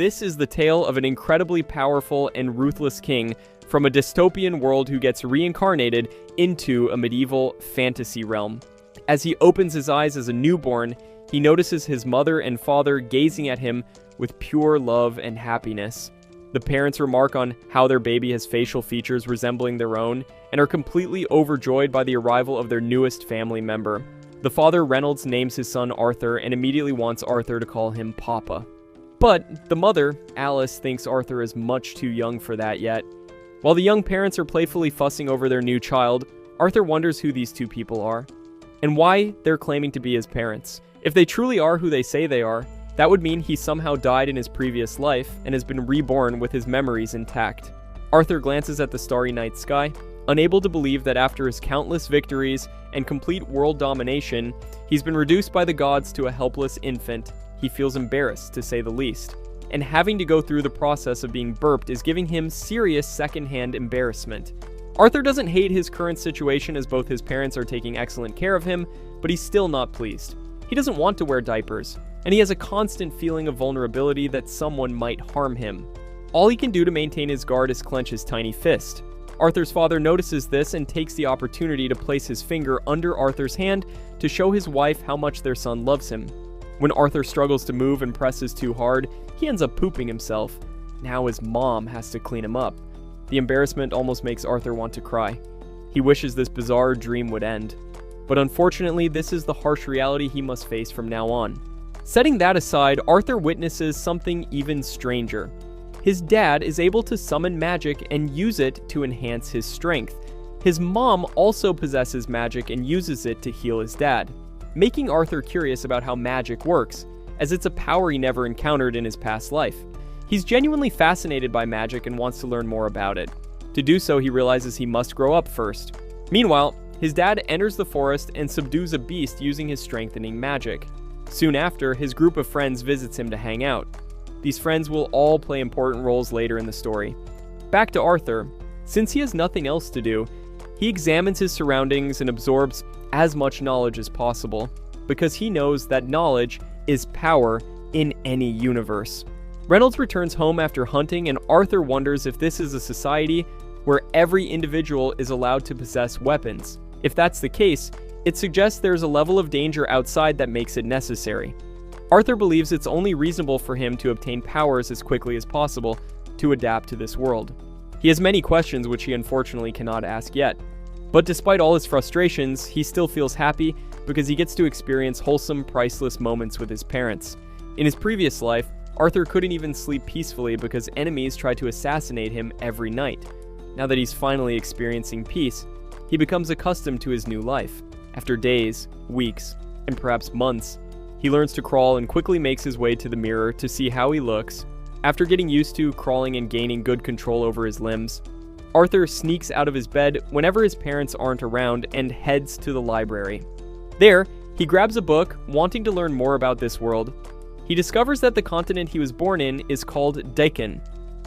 this is the tale of an incredibly powerful and ruthless king from a dystopian world who gets reincarnated into a medieval fantasy realm. As he opens his eyes as a newborn, he notices his mother and father gazing at him with pure love and happiness. The parents remark on how their baby has facial features resembling their own and are completely overjoyed by the arrival of their newest family member. The father, Reynolds, names his son Arthur and immediately wants Arthur to call him Papa. But the mother, Alice, thinks Arthur is much too young for that yet. While the young parents are playfully fussing over their new child, Arthur wonders who these two people are and why they're claiming to be his parents. If they truly are who they say they are, that would mean he somehow died in his previous life and has been reborn with his memories intact. Arthur glances at the starry night sky, unable to believe that after his countless victories and complete world domination, he's been reduced by the gods to a helpless infant. He feels embarrassed, to say the least. And having to go through the process of being burped is giving him serious secondhand embarrassment. Arthur doesn't hate his current situation as both his parents are taking excellent care of him, but he's still not pleased. He doesn't want to wear diapers, and he has a constant feeling of vulnerability that someone might harm him. All he can do to maintain his guard is clench his tiny fist. Arthur's father notices this and takes the opportunity to place his finger under Arthur's hand to show his wife how much their son loves him. When Arthur struggles to move and presses too hard, he ends up pooping himself. Now his mom has to clean him up. The embarrassment almost makes Arthur want to cry. He wishes this bizarre dream would end. But unfortunately, this is the harsh reality he must face from now on. Setting that aside, Arthur witnesses something even stranger. His dad is able to summon magic and use it to enhance his strength. His mom also possesses magic and uses it to heal his dad, making Arthur curious about how magic works, as it's a power he never encountered in his past life. He's genuinely fascinated by magic and wants to learn more about it. To do so, he realizes he must grow up first. Meanwhile, his dad enters the forest and subdues a beast using his strengthening magic. Soon after, his group of friends visits him to hang out. These friends will all play important roles later in the story. Back to Arthur. Since he has nothing else to do, he examines his surroundings and absorbs as much knowledge as possible, because he knows that knowledge is power in any universe. Reynolds returns home after hunting, and Arthur wonders if this is a society where every individual is allowed to possess weapons. If that's the case, it suggests there's a level of danger outside that makes it necessary. Arthur believes it's only reasonable for him to obtain powers as quickly as possible to adapt to this world. He has many questions which he unfortunately cannot ask yet. But despite all his frustrations, he still feels happy because he gets to experience wholesome, priceless moments with his parents. In his previous life, Arthur couldn't even sleep peacefully because enemies tried to assassinate him every night. Now that he's finally experiencing peace, he becomes accustomed to his new life. After days, weeks, and perhaps months, he learns to crawl and quickly makes his way to the mirror to see how he looks. After getting used to crawling and gaining good control over his limbs, Arthur sneaks out of his bed whenever his parents aren't around and heads to the library. There, he grabs a book, wanting to learn more about this world. He discovers that the continent he was born in is called Dickon.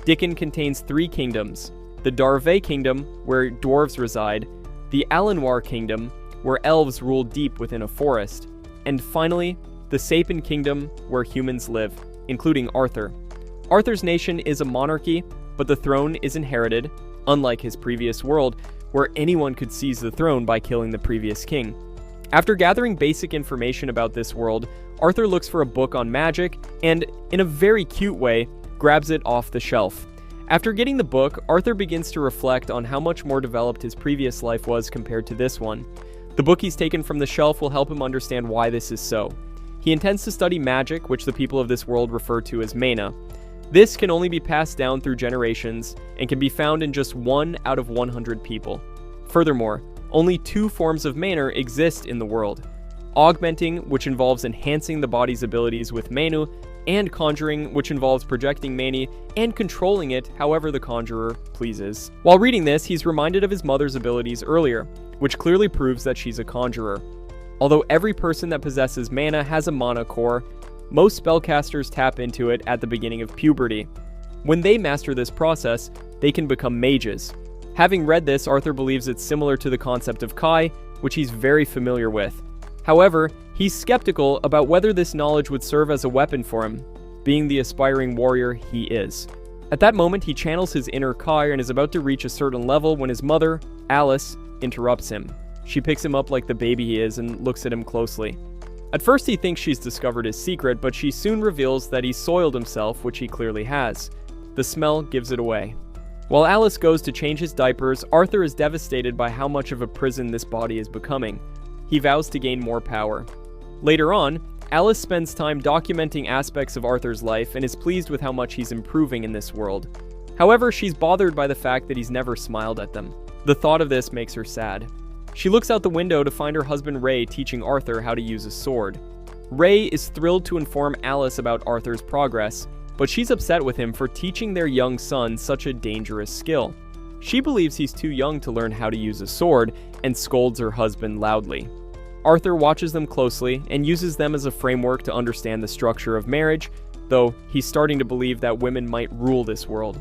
Dickon contains 3 kingdoms: the Darve Kingdom, where dwarves reside, the Alanwar Kingdom, where elves rule deep within a forest, and finally, the Sapin Kingdom, where humans live, including Arthur. Arthur's nation is a monarchy, but the throne is inherited, unlike his previous world, where anyone could seize the throne by killing the previous king. After gathering basic information about this world, Arthur looks for a book on magic and, in a very cute way, grabs it off the shelf. After getting the book, Arthur begins to reflect on how much more developed his previous life was compared to this one. The book he's taken from the shelf will help him understand why this is so. He intends to study magic, which the people of this world refer to as mana. This can only be passed down through generations and can be found in just 1 out of 100 people. Furthermore, only 2 forms of mana exist in the world: augmenting, which involves enhancing the body's abilities with Manu, and conjuring, which involves projecting Mani and controlling it however the conjurer pleases. While reading this, he's reminded of his mother's abilities earlier, which clearly proves that she's a conjurer. Although every person that possesses mana has a mana core, most spellcasters tap into it at the beginning of puberty. When they master this process, they can become mages. Having read this, Arthur believes it's similar to the concept of Kai, which he's very familiar with. However, he's skeptical about whether this knowledge would serve as a weapon for him. being the aspiring warrior he is. At that moment, he channels his inner Kai and is about to reach a certain level when his mother, Alice, interrupts him. She picks him up like the baby he is and looks at him closely. At first, he thinks she's discovered his secret, but she soon reveals that he's soiled himself, which he clearly has. The smell gives it away. While Alice goes to change his diapers, Arthur is devastated by how much of a prison this body is becoming. He vows to gain more power. Later on, Alice spends time documenting aspects of Arthur's life and is pleased with how much he's improving in this world. However, she's bothered by the fact that he's never smiled at them. The thought of this makes her sad. She looks out the window to find her husband Ray teaching Arthur how to use a sword. Ray is thrilled to inform Alice about Arthur's progress, but she's upset with him for teaching their young son such a dangerous skill. She believes he's too young to learn how to use a sword and scolds her husband loudly. Arthur watches them closely and uses them as a framework to understand the structure of marriage, though he's starting to believe that women might rule this world.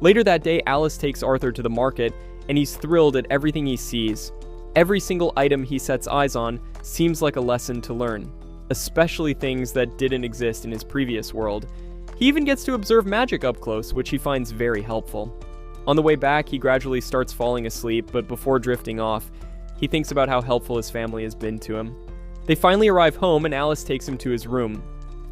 Later that day, Alice takes Arthur to the market, and he's thrilled at everything he sees. Every single item he sets eyes on seems like a lesson to learn, especially things that didn't exist in his previous world. He even gets to observe magic up close, which he finds very helpful. On the way back, he gradually starts falling asleep, but before drifting off, he thinks about how helpful his family has been to him. They finally arrive home, and Alice takes him to his room.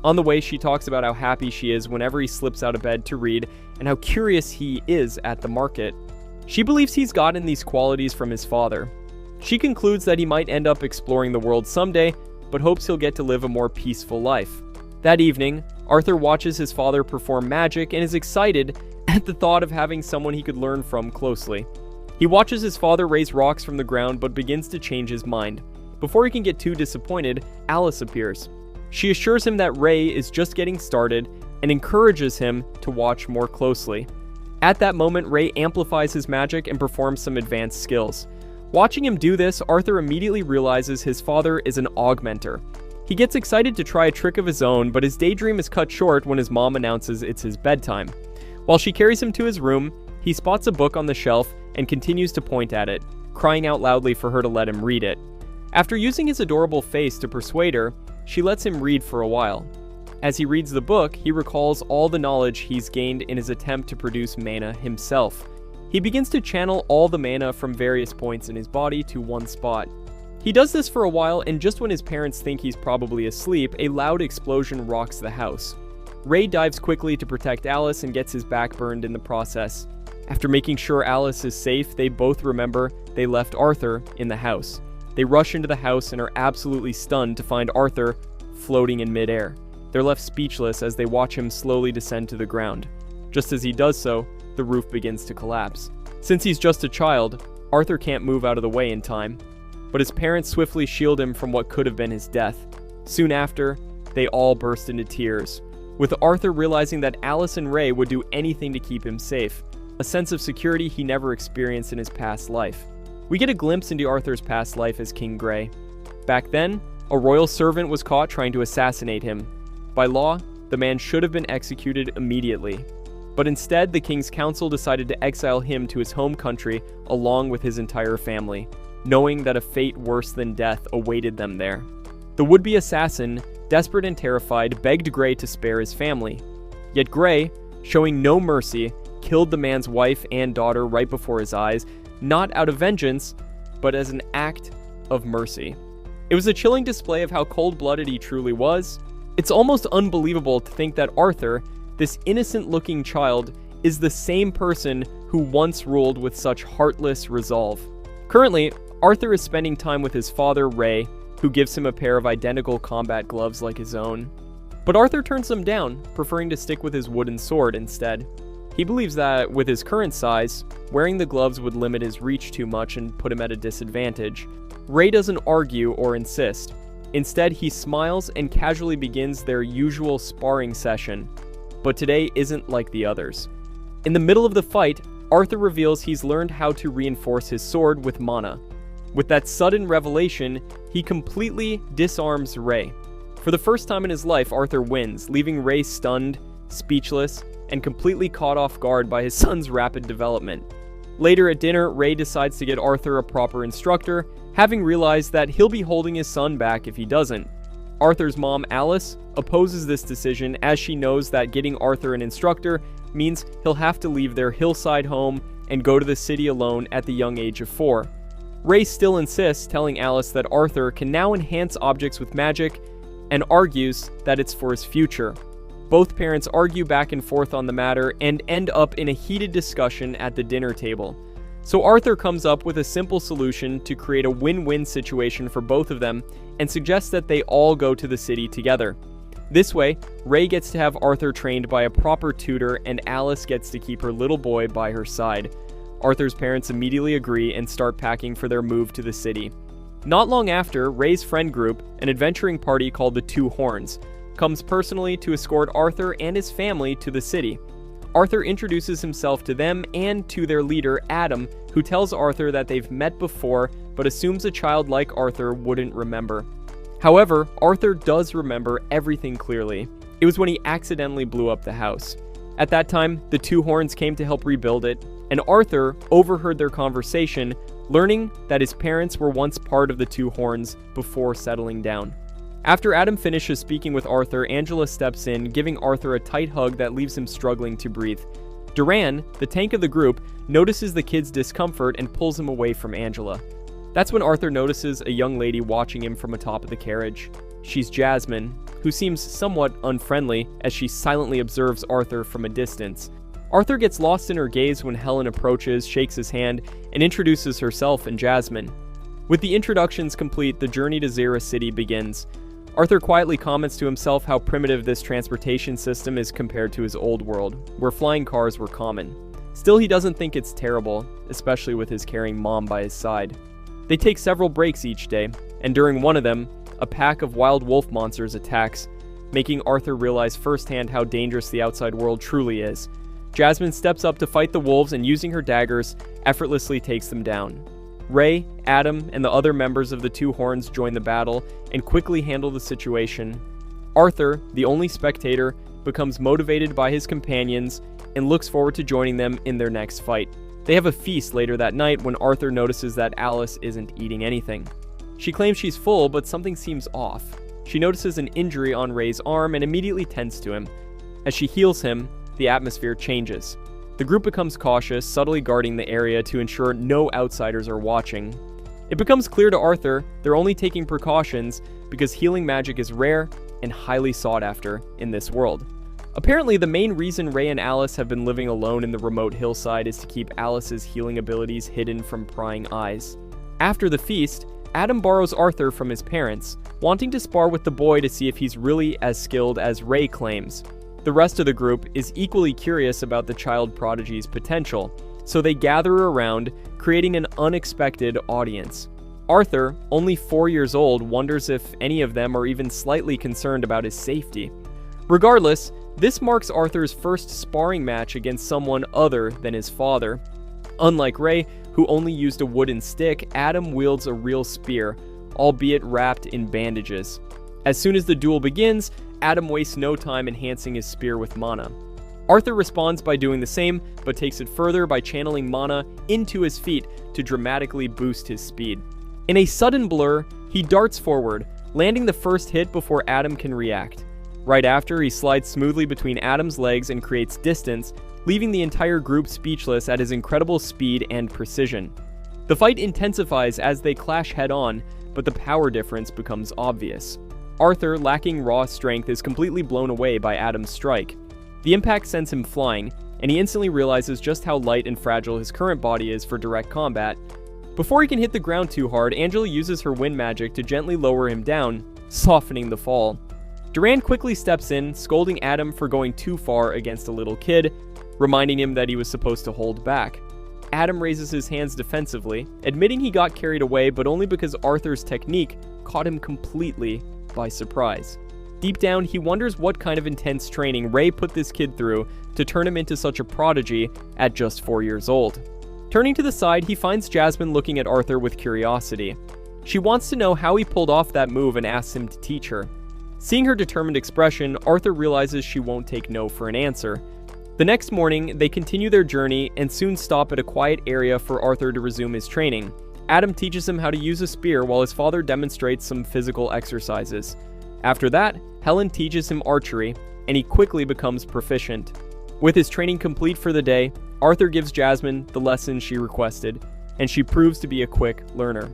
On the way, she talks about how happy she is whenever he slips out of bed to read, and how curious he is at the market. She believes he's gotten these qualities from his father. She concludes that he might end up exploring the world someday, but hopes he'll get to live a more peaceful life. That evening, Arthur watches his father perform magic and is excited at the thought of having someone he could learn from closely. He watches his father raise rocks from the ground but begins to change his mind. Before he can get too disappointed, Alice appears. She assures him that Ray is just getting started and encourages him to watch more closely. At that moment, Ray amplifies his magic and performs some advanced skills. Watching him do this, Arthur immediately realizes his father is an augmenter. He gets excited to try a trick of his own, but his daydream is cut short when his mom announces it's his bedtime. While she carries him to his room, he spots a book on the shelf and continues to point at it, crying out loudly for her to let him read it. After using his adorable face to persuade her, she lets him read for a while. As he reads the book, he recalls all the knowledge he's gained in his attempt to produce mana himself. He begins to channel all the mana from various points in his body to one spot. He does this for a while, and just when his parents think he's probably asleep, a loud explosion rocks the house. Ray dives quickly to protect Alice and gets his back burned in the process. After making sure Alice is safe, they both remember they left Arthur in the house. They rush into the house and are absolutely stunned to find Arthur floating in midair. They're left speechless as they watch him slowly descend to the ground. Just as he does so, the roof begins to collapse. Since he's just a child, Arthur can't move out of the way in time, but his parents swiftly shield him from what could have been his death. Soon after, they all burst into tears, with Arthur realizing that Alice and Ray would do anything to keep him safe, a sense of security he never experienced in his past life. We get a glimpse into Arthur's past life as King Grey. Back then, a royal servant was caught trying to assassinate him. By law, the man should have been executed immediately. But instead, the king's council decided to exile him to his home country along with his entire family, knowing that a fate worse than death awaited them there. The would-be assassin, desperate and terrified, begged Grey to spare his family. Yet Grey, showing no mercy, killed the man's wife and daughter right before his eyes, not out of vengeance, but as an act of mercy. It was a chilling display of how cold-blooded he truly was. It's almost unbelievable to think that Arthur, this innocent-looking child, is the same person who once ruled with such heartless resolve. Currently, Arthur is spending time with his father, Ray, who gives him a pair of identical combat gloves like his own. But Arthur turns them down, preferring to stick with his wooden sword instead. He believes that, with his current size, wearing the gloves would limit his reach too much and put him at a disadvantage. Ray doesn't argue or insist. Instead, he smiles and casually begins their usual sparring session. But today isn't like the others. In the middle of the fight, Arthur reveals he's learned how to reinforce his sword with mana. With that sudden revelation, he completely disarms Ray. For the first time in his life, Arthur wins, leaving Ray stunned, speechless, and completely caught off guard by his son's rapid development. Later at dinner, Ray decides to get Arthur a proper instructor, having realized that he'll be holding his son back if he doesn't. Arthur's mom, Alice, opposes this decision as she knows that getting Arthur an instructor means he'll have to leave their hillside home and go to the city alone at the young age of 4. Ray still insists, telling Alice that Arthur can now enhance objects with magic and argues that it's for his future. Both parents argue back and forth on the matter and end up in a heated discussion at the dinner table. So Arthur comes up with a simple solution to create a win-win situation for both of them and suggests that they all go to the city together. This way, Ray gets to have Arthur trained by a proper tutor and Alice gets to keep her little boy by her side. Arthur's parents immediately agree and start packing for their move to the city. Not long after, Ray's friend group, an adventuring party called the Two Horns, comes personally to escort Arthur and his family to the city. Arthur introduces himself to them and to their leader, Adam, who tells Arthur that they've met before, but assumes a child like Arthur wouldn't remember. However, Arthur does remember everything clearly. It was when he accidentally blew up the house. At that time, the Two Horns came to help rebuild it, and Arthur overheard their conversation, learning that his parents were once part of the Two Horns before settling down. After Adam finishes speaking with Arthur, Angela steps in, giving Arthur a tight hug that leaves him struggling to breathe. Duran, the tank of the group, notices the kid's discomfort and pulls him away from Angela. That's when Arthur notices a young lady watching him from atop of the carriage. She's Jasmine, who seems somewhat unfriendly as she silently observes Arthur from a distance. Arthur gets lost in her gaze when Helen approaches, shakes his hand, and introduces herself and Jasmine. With the introductions complete, the journey to Zera City begins. Arthur quietly comments to himself how primitive this transportation system is compared to his old world, where flying cars were common. Still, he doesn't think it's terrible, especially with his caring mom by his side. They take several breaks each day, and during one of them, a pack of wild wolf monsters attacks, making Arthur realize firsthand how dangerous the outside world truly is. Jasmine steps up to fight the wolves and using her daggers, effortlessly takes them down. Ray, Adam, and the other members of the Two Horns join the battle and quickly handle the situation. Arthur, the only spectator, becomes motivated by his companions and looks forward to joining them in their next fight. They have a feast later that night when Arthur notices that Alice isn't eating anything. She claims she's full, but something seems off. She notices an injury on Ray's arm and immediately tends to him. As she heals him, the atmosphere changes. The group becomes cautious, subtly guarding the area to ensure no outsiders are watching. It becomes clear to Arthur they're only taking precautions because healing magic is rare and highly sought after in this world. Apparently, the main reason Ray and Alice have been living alone in the remote hillside is to keep Alice's healing abilities hidden from prying eyes. After the feast, Adam borrows Arthur from his parents, wanting to spar with the boy to see if he's really as skilled as Ray claims. The rest of the group is equally curious about the child prodigy's potential, so they gather around, creating an unexpected audience. Arthur, only 4 years old, wonders if any of them are even slightly concerned about his safety. Regardless, this marks Arthur's first sparring match against someone other than his father. Unlike Ray, who only used a wooden stick, Adam wields a real spear, albeit wrapped in bandages. As soon as the duel begins, Adam wastes no time enhancing his spear with mana. Arthur responds by doing the same, but takes it further by channeling mana into his feet to dramatically boost his speed. In a sudden blur, he darts forward, landing the first hit before Adam can react. Right after, he slides smoothly between Adam's legs and creates distance, leaving the entire group speechless at his incredible speed and precision. The fight intensifies as they clash head-on, but the power difference becomes obvious. Arthur, lacking raw strength, is completely blown away by Adam's strike. The impact sends him flying, and he instantly realizes just how light and fragile his current body is for direct combat. Before he can hit the ground too hard, Angela uses her wind magic to gently lower him down, softening the fall. Duran quickly steps in, scolding Adam for going too far against a little kid, reminding him that he was supposed to hold back. Adam raises his hands defensively, admitting he got carried away, but only because Arthur's technique caught him completely by surprise. Deep down, he wonders what kind of intense training Ray put this kid through to turn him into such a prodigy at just 4 years old. Turning to the side, he finds Jasmine looking at Arthur with curiosity. She wants to know how he pulled off that move and asks him to teach her. Seeing her determined expression, Arthur realizes she won't take no for an answer. The next morning, they continue their journey and soon stop at a quiet area for Arthur to resume his training. Adam teaches him how to use a spear while his father demonstrates some physical exercises. After that, Helen teaches him archery, and he quickly becomes proficient. With his training complete for the day, Arthur gives Jasmine the lesson she requested, and she proves to be a quick learner.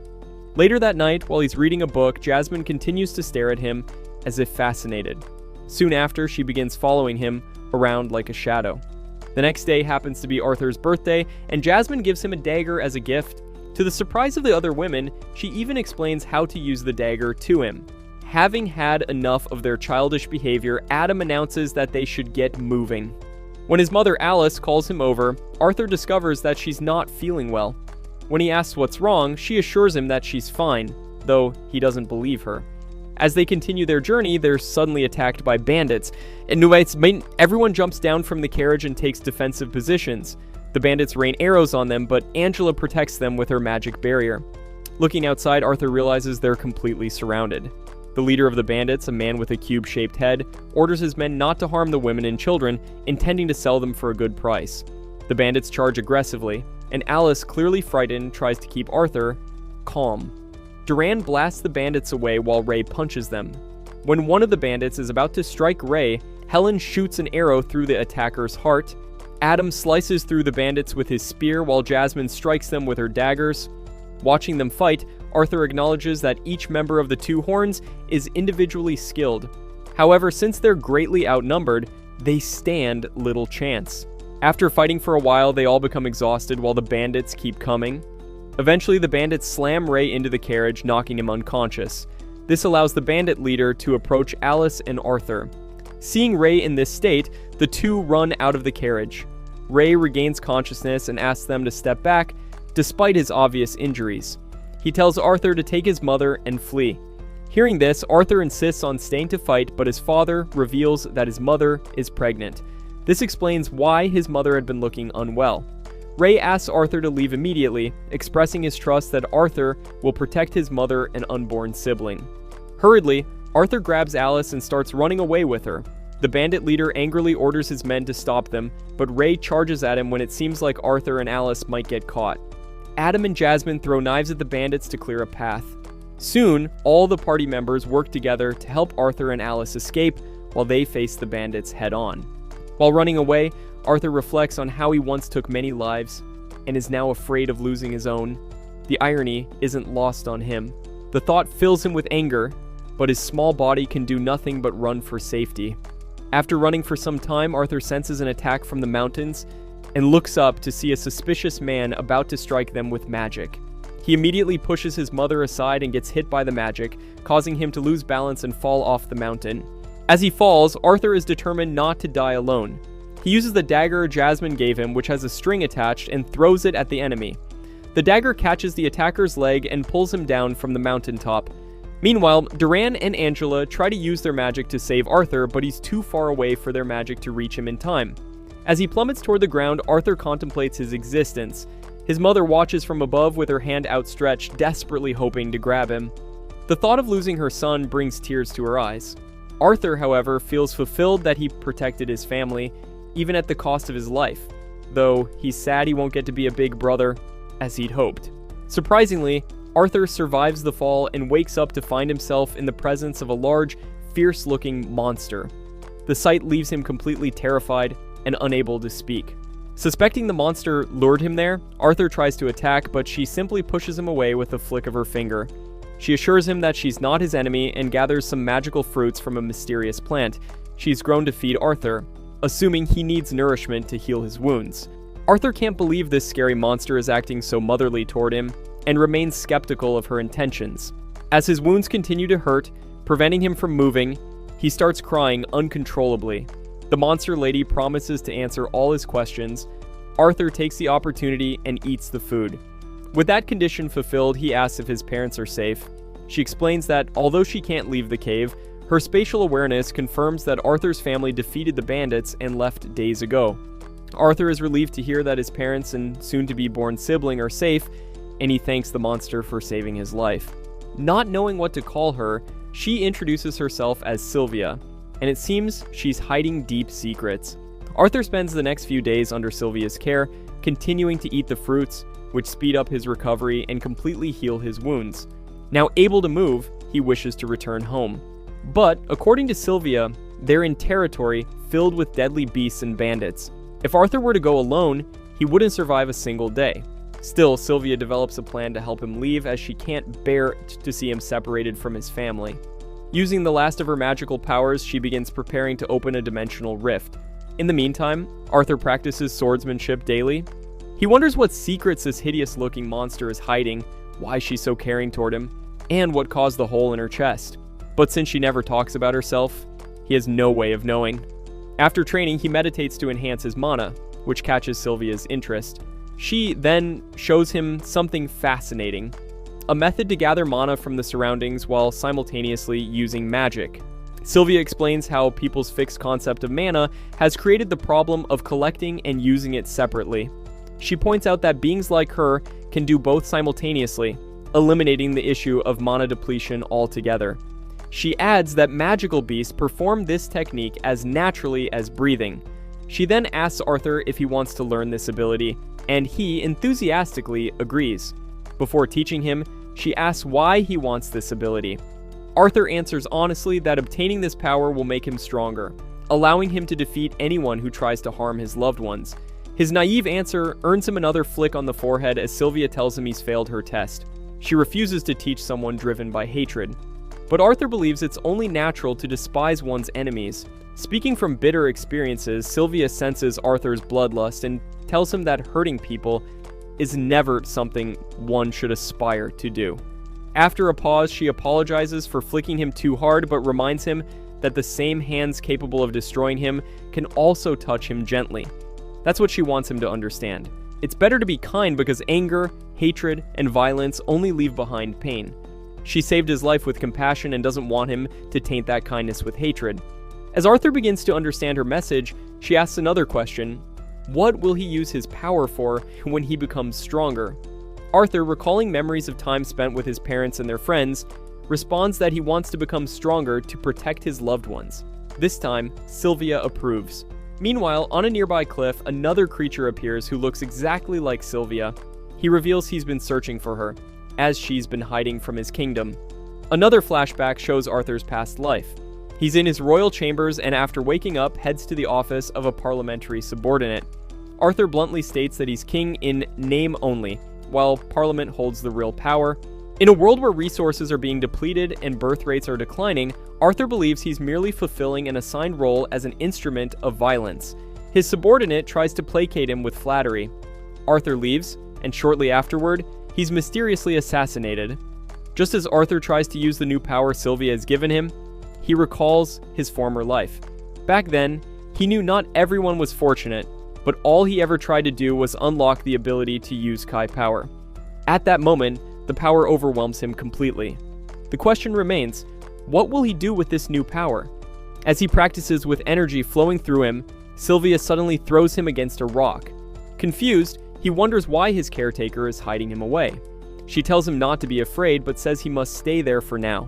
Later that night, while he's reading a book, Jasmine continues to stare at him as if fascinated. Soon after, she begins following him around like a shadow. The next day happens to be Arthur's birthday, and Jasmine gives him a dagger as a gift. To the surprise of the other women, she even explains how to use the dagger to him. Having had enough of their childish behavior, Adam announces that they should get moving. When his mother Alice calls him over, Arthur discovers that she's not feeling well. When he asks what's wrong, she assures him that she's fine, though he doesn't believe her. As they continue their journey, they're suddenly attacked by bandits, and everyone jumps down from the carriage and takes defensive positions. The bandits rain arrows on them, but Angela protects them with her magic barrier. Looking outside, Arthur realizes they're completely surrounded. The leader of the bandits, a man with a cube-shaped head, orders his men not to harm the women and children, intending to sell them for a good price. The bandits charge aggressively, and Alice, clearly frightened, tries to keep Arthur calm. Duran blasts the bandits away while Ray punches them. When one of the bandits is about to strike Ray, Helen shoots an arrow through the attacker's heart. Adam slices through the bandits with his spear while Jasmine strikes them with her daggers. Watching them fight, Arthur acknowledges that each member of the two horns is individually skilled. However, since they're greatly outnumbered, they stand little chance. After fighting for a while, they all become exhausted while the bandits keep coming. Eventually, the bandits slam Ray into the carriage, knocking him unconscious. This allows the bandit leader to approach Alice and Arthur. Seeing Ray in this state, the two run out of the carriage. Ray regains consciousness and asks them to step back, despite his obvious injuries. He tells Arthur to take his mother and flee. Hearing this, Arthur insists on staying to fight, but his father reveals that his mother is pregnant. This explains why his mother had been looking unwell. Ray asks Arthur to leave immediately, expressing his trust that Arthur will protect his mother and unborn sibling. Hurriedly, Arthur grabs Alice and starts running away with her. The bandit leader angrily orders his men to stop them, but Ray charges at him when it seems like Arthur and Alice might get caught. Adam and Jasmine throw knives at the bandits to clear a path. Soon, all the party members work together to help Arthur and Alice escape while they face the bandits head-on. While running away, Arthur reflects on how he once took many lives and is now afraid of losing his own. The irony isn't lost on him. The thought fills him with anger, but his small body can do nothing but run for safety. After running for some time, Arthur senses an attack from the mountains and looks up to see a suspicious man about to strike them with magic. He immediately pushes his mother aside and gets hit by the magic, causing him to lose balance and fall off the mountain. As he falls, Arthur is determined not to die alone. He uses the dagger Jasmine gave him, which has a string attached, and throws it at the enemy. The dagger catches the attacker's leg and pulls him down from the mountaintop. Meanwhile, Duran and Angela try to use their magic to save Arthur, but he's too far away for their magic to reach him in time. As he plummets toward the ground, Arthur contemplates his existence. His mother watches from above with her hand outstretched, desperately hoping to grab him. The thought of losing her son brings tears to her eyes. Arthur, however, feels fulfilled that he protected his family, even at the cost of his life, though he's sad he won't get to be a big brother, as he'd hoped. Surprisingly, Arthur survives the fall and wakes up to find himself in the presence of a large, fierce-looking monster. The sight leaves him completely terrified and unable to speak. Suspecting the monster lured him there, Arthur tries to attack, but she simply pushes him away with a flick of her finger. She assures him that she's not his enemy and gathers some magical fruits from a mysterious plant she's grown to feed Arthur, assuming he needs nourishment to heal his wounds. Arthur can't believe this scary monster is acting so motherly toward him and remains skeptical of her intentions. As his wounds continue to hurt, preventing him from moving, he starts crying uncontrollably. The monster lady promises to answer all his questions. Arthur takes the opportunity and eats the food. With that condition fulfilled, he asks if his parents are safe. She explains that although she can't leave the cave, her spatial awareness confirms that Arthur's family defeated the bandits and left days ago. Arthur is relieved to hear that his parents and soon-to-be-born sibling are safe, and he thanks the monster for saving his life. Not knowing what to call her, she introduces herself as Sylvia, and it seems she's hiding deep secrets. Arthur spends the next few days under Sylvia's care, continuing to eat the fruits, which speed up his recovery and completely heal his wounds. Now able to move, he wishes to return home. But, according to Sylvia, they're in territory filled with deadly beasts and bandits. If Arthur were to go alone, he wouldn't survive a single day. Still, Sylvia develops a plan to help him leave as she can't bear to see him separated from his family. Using the last of her magical powers, she begins preparing to open a dimensional rift. In the meantime, Arthur practices swordsmanship daily. He wonders what secrets this hideous-looking monster is hiding, why she's so caring toward him, and what caused the hole in her chest. But since she never talks about herself, he has no way of knowing. After training, he meditates to enhance his mana, which catches Sylvia's interest. She then shows him something fascinating, a method to gather mana from the surroundings while simultaneously using magic. Sylvia explains how people's fixed concept of mana has created the problem of collecting and using it separately. She points out that beings like her can do both simultaneously, eliminating the issue of mana depletion altogether. She adds that magical beasts perform this technique as naturally as breathing. She then asks Arthur if he wants to learn this ability, and he enthusiastically agrees. Before teaching him, she asks why he wants this ability. Arthur answers honestly that obtaining this power will make him stronger, allowing him to defeat anyone who tries to harm his loved ones. His naive answer earns him another flick on the forehead as Sylvia tells him he's failed her test. She refuses to teach someone driven by hatred. But Arthur believes it's only natural to despise one's enemies. Speaking from bitter experiences, Sylvia senses Arthur's bloodlust and tells him that hurting people is never something one should aspire to do. After a pause, she apologizes for flicking him too hard, but reminds him that the same hands capable of destroying him can also touch him gently. That's what she wants him to understand. It's better to be kind because anger, hatred, and violence only leave behind pain. She saved his life with compassion and doesn't want him to taint that kindness with hatred. As Arthur begins to understand her message, she asks another question. What will he use his power for when he becomes stronger? Arthur, recalling memories of time spent with his parents and their friends, responds that he wants to become stronger to protect his loved ones. This time, Sylvia approves. Meanwhile, on a nearby cliff, another creature appears who looks exactly like Sylvia. He reveals he's been searching for her, as she's been hiding from his kingdom. Another flashback shows Arthur's past life. He's in his royal chambers and after waking up, heads to the office of a parliamentary subordinate. Arthur bluntly states that he's king in name only, while Parliament holds the real power. In a world where resources are being depleted and birth rates are declining, Arthur believes he's merely fulfilling an assigned role as an instrument of violence. His subordinate tries to placate him with flattery. Arthur leaves, and shortly afterward, he's mysteriously assassinated. Just as Arthur tries to use the new power Sylvia has given him, he recalls his former life. Back then, he knew not everyone was fortunate, but all he ever tried to do was unlock the ability to use Kai power. At that moment, the power overwhelms him completely. The question remains, what will he do with this new power? As he practices with energy flowing through him, Sylvia suddenly throws him against a rock. Confused, he wonders why his caretaker is hiding him away. She tells him not to be afraid, but says he must stay there for now.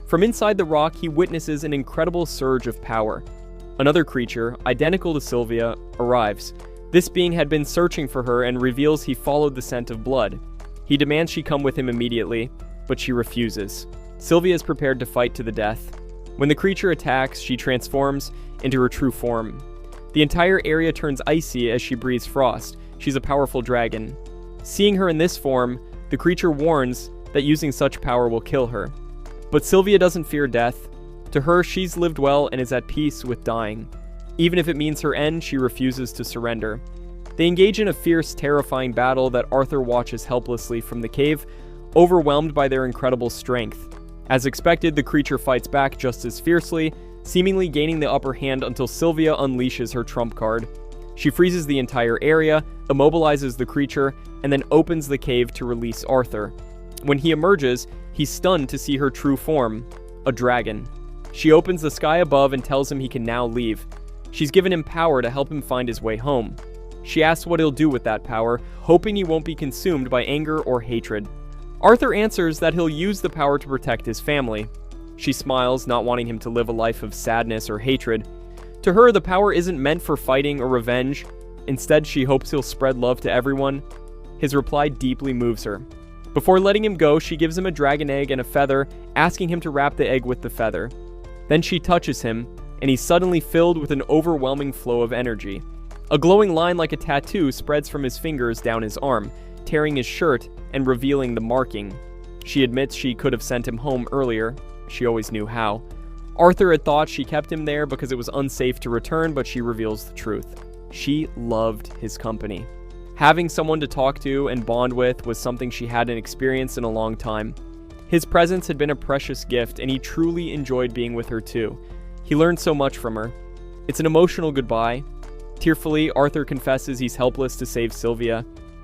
From inside the rock, he witnesses an incredible surge of power. Another creature, identical to Sylvia, arrives. This being had been searching for her and reveals he followed the scent of blood. He demands she come with him immediately, but she refuses. Sylvia is prepared to fight to the death. When the creature attacks, she transforms into her true form. The entire area turns icy as she breathes frost. She's a powerful dragon. Seeing her in this form, the creature warns that using such power will kill her. But Sylvia doesn't fear death. To her, she's lived well and is at peace with dying. Even if it means her end, she refuses to surrender. They engage in a fierce, terrifying battle that Arthur watches helplessly from the cave, overwhelmed by their incredible strength. As expected, the creature fights back just as fiercely, seemingly gaining the upper hand until Sylvia unleashes her trump card. She freezes the entire area, immobilizes the creature, and then opens the cave to release Arthur. When he emerges, he's stunned to see her true form, a dragon. She opens the sky above and tells him he can now leave. She's given him power to help him find his way home. She asks what he'll do with that power, hoping he won't be consumed by anger or hatred. Arthur answers that he'll use the power to protect his family. She smiles, not wanting him to live a life of sadness or hatred. To her, the power isn't meant for fighting or revenge. Instead, she hopes he'll spread love to everyone. His reply deeply moves her. Before letting him go, she gives him a dragon egg and a feather, asking him to wrap the egg with the feather. Then she touches him, and he's suddenly filled with an overwhelming flow of energy. A glowing line like a tattoo spreads from his fingers down his arm, tearing his shirt and revealing the marking. She admits she could have sent him home earlier. She always knew how. Arthur had thought she kept him there because it was unsafe to return, but she reveals the truth. She loved his company. Having someone to talk to and bond with was something she hadn't experienced in a long time. His presence had been a precious gift, and he truly enjoyed being with her too. He learned so much from her. It's an emotional goodbye. Tearfully, Arthur confesses he's helpless to save Sylvia.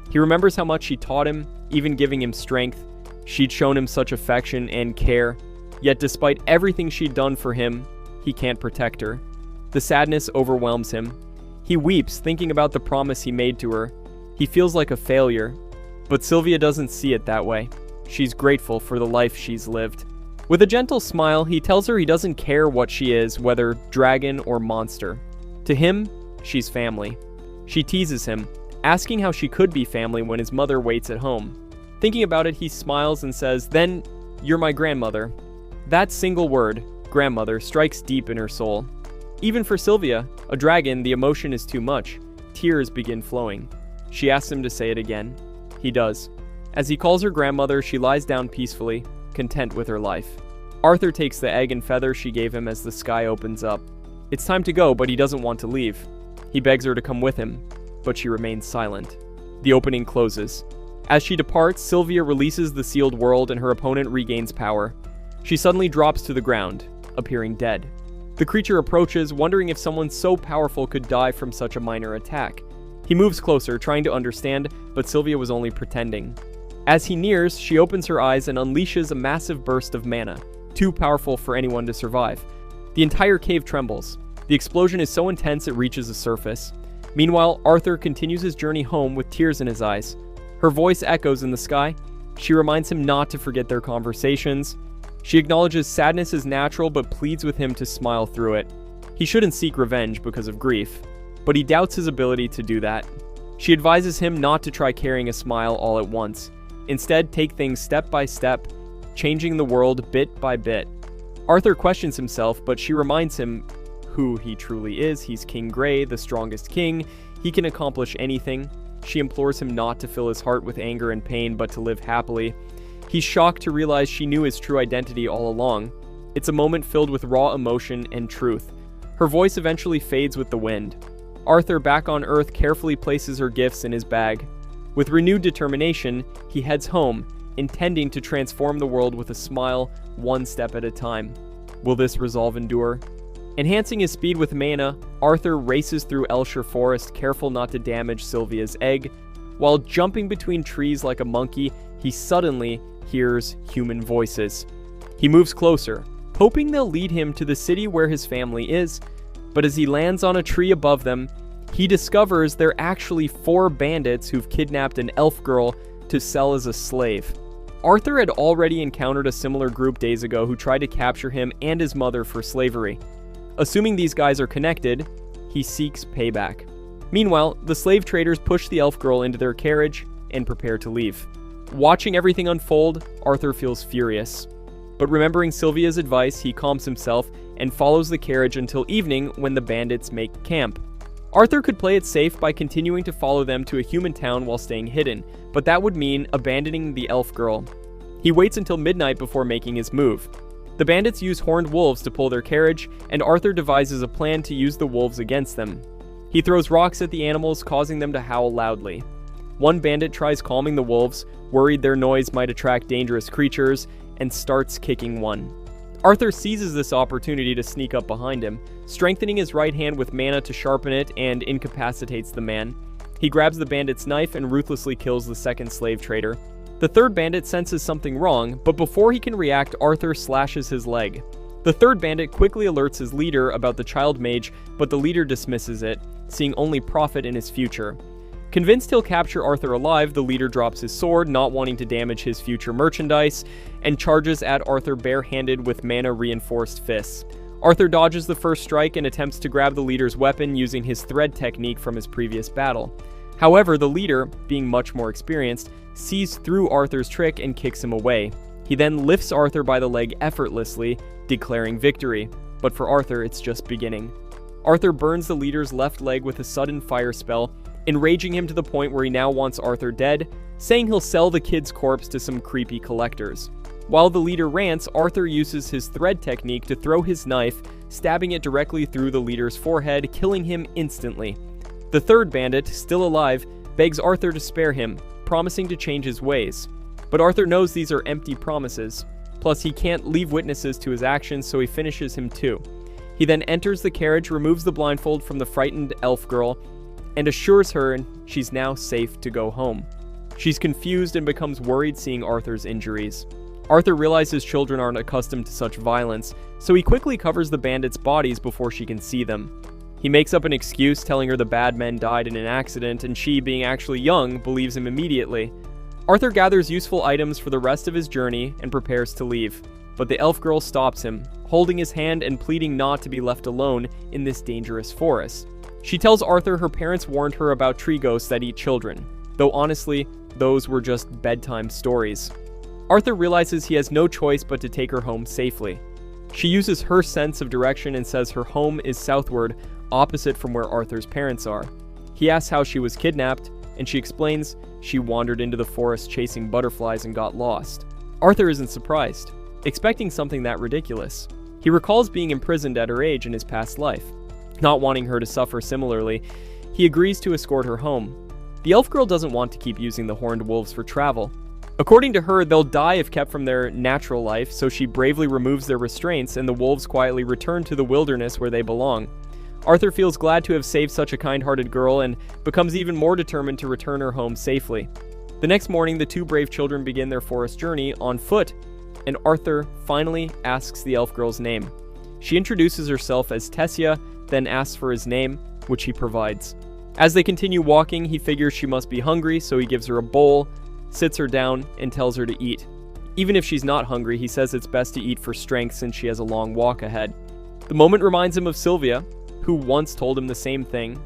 He remembers how much she taught him, even giving him strength. She'd shown him such affection and care, yet despite everything she'd done for him, he can't protect her. The sadness overwhelms him. He weeps, thinking about the promise he made to her. He feels like a failure, but Sylvia doesn't see it that way. She's grateful for the life she's lived. With a gentle smile, he tells her he doesn't care what she is, whether dragon or monster. To him, she's family. She teases him, asking how she could be family when his mother waits at home. Thinking about it, he smiles and says, "Then, you're my grandmother." That single word, grandmother, strikes deep in her soul. Even for Sylvia, a dragon, the emotion is too much. Tears begin flowing. She asks him to say it again. He does. As he calls her grandmother, she lies down peacefully, content with her life. Arthur takes the egg and feather she gave him as the sky opens up. It's time to go, but he doesn't want to leave. He begs her to come with him, but she remains silent. The opening closes. As she departs, Sylvia releases the sealed world and her opponent regains power. She suddenly drops to the ground, appearing dead. The creature approaches, wondering if someone so powerful could die from such a minor attack. He moves closer, trying to understand, but Sylvia was only pretending. As he nears, she opens her eyes and unleashes a massive burst of mana, too powerful for anyone to survive. The entire cave trembles. The explosion is so intense it reaches the surface. Meanwhile, Arthur continues his journey home with tears in his eyes. Her voice echoes in the sky. She reminds him not to forget their conversations. She acknowledges sadness is natural but pleads with him to smile through it. He shouldn't seek revenge because of grief, but he doubts his ability to do that. She advises him not to try carrying a smile all at once. Instead, take things step by step, changing the world bit by bit. Arthur questions himself, but she reminds him who he truly is. He's King Grey, the strongest king. He can accomplish anything. She implores him not to fill his heart with anger and pain, but to live happily. He's shocked to realize she knew his true identity all along. It's a moment filled with raw emotion and truth. Her voice eventually fades with the wind. Arthur, back on Earth, carefully places her gifts in his bag. With renewed determination, he heads home, intending to transform the world with a smile, one step at a time. Will this resolve endure? Enhancing his speed with mana, Arthur races through Elshire Forest, careful not to damage Sylvia's egg. While jumping between trees like a monkey, he suddenly hears human voices. He moves closer, hoping they'll lead him to the city where his family is, but as he lands on a tree above them, he discovers they're actually 4 bandits who've kidnapped an elf girl to sell as a slave. Arthur had already encountered a similar group days ago who tried to capture him and his mother for slavery. Assuming these guys are connected, he seeks payback. Meanwhile, the slave traders push the elf girl into their carriage and prepare to leave. Watching everything unfold, Arthur feels furious. But remembering Sylvia's advice, he calms himself and follows the carriage until evening when the bandits make camp. Arthur could play it safe by continuing to follow them to a human town while staying hidden, but that would mean abandoning the elf girl. He waits until midnight before making his move. The bandits use horned wolves to pull their carriage, and Arthur devises a plan to use the wolves against them. He throws rocks at the animals, causing them to howl loudly. One bandit tries calming the wolves, worried their noise might attract dangerous creatures, and starts kicking one. Arthur seizes this opportunity to sneak up behind him, strengthening his right hand with mana to sharpen it and incapacitates the man. He grabs the bandit's knife and ruthlessly kills the second slave trader. The third bandit senses something wrong, but before he can react, Arthur slashes his leg. The third bandit quickly alerts his leader about the child mage, but the leader dismisses it, seeing only profit in his future. Convinced he'll capture Arthur alive, the leader drops his sword, not wanting to damage his future merchandise, and charges at Arthur barehanded with mana-reinforced fists. Arthur dodges the first strike and attempts to grab the leader's weapon using his thread technique from his previous battle. However, the leader, being much more experienced, sees through Arthur's trick and kicks him away. He then lifts Arthur by the leg effortlessly, declaring victory. but for Arthur, it's just beginning. Arthur burns the leader's left leg with a sudden fire spell, enraging him to the point where he now wants Arthur dead, saying he'll sell the kid's corpse to some creepy collectors. While the leader rants, Arthur uses his thread technique to throw his knife, stabbing it directly through the leader's forehead, killing him instantly. The third bandit, still alive, begs Arthur to spare him, promising to change his ways. But Arthur knows these are empty promises. Plus, he can't leave witnesses to his actions, so he finishes him too. He then enters the carriage, removes the blindfold from the frightened elf girl, and assures her she's now safe to go home. She's confused and becomes worried seeing Arthur's injuries. Arthur realizes children aren't accustomed to such violence, so he quickly covers the bandits' bodies before she can see them. He makes up an excuse, telling her the bad men died in an accident, and she, being actually young, believes him immediately. Arthur gathers useful items for the rest of his journey and prepares to leave, but the elf girl stops him, holding his hand and pleading not to be left alone in this dangerous forest. She tells Arthur her parents warned her about tree ghosts that eat children, though honestly, those were just bedtime stories. Arthur realizes he has no choice but to take her home safely. She uses her sense of direction and says her home is southward, opposite from where Arthur's parents are. He asks how she was kidnapped, and she explains she wandered into the forest chasing butterflies and got lost. Arthur isn't surprised, expecting something that ridiculous. He recalls being imprisoned at her age in his past life. Not wanting her to suffer similarly, he agrees to escort her home. The elf girl doesn't want to keep using the horned wolves for travel. According to her, they'll die if kept from their natural life, so she bravely removes their restraints and the wolves quietly return to the wilderness where they belong. Arthur feels glad to have saved such a kind-hearted girl and becomes even more determined to return her home safely. The next morning, the two brave children begin their forest journey on foot, and Arthur finally asks the elf girl's name. She introduces herself as Tessia, then asks for his name, which he provides. As they continue walking, he figures she must be hungry, so he gives her a bowl, sits her down, and tells her to eat. Even if she's not hungry, he says it's best to eat for strength since she has a long walk ahead. The moment reminds him of Sylvia, who once told him the same thing.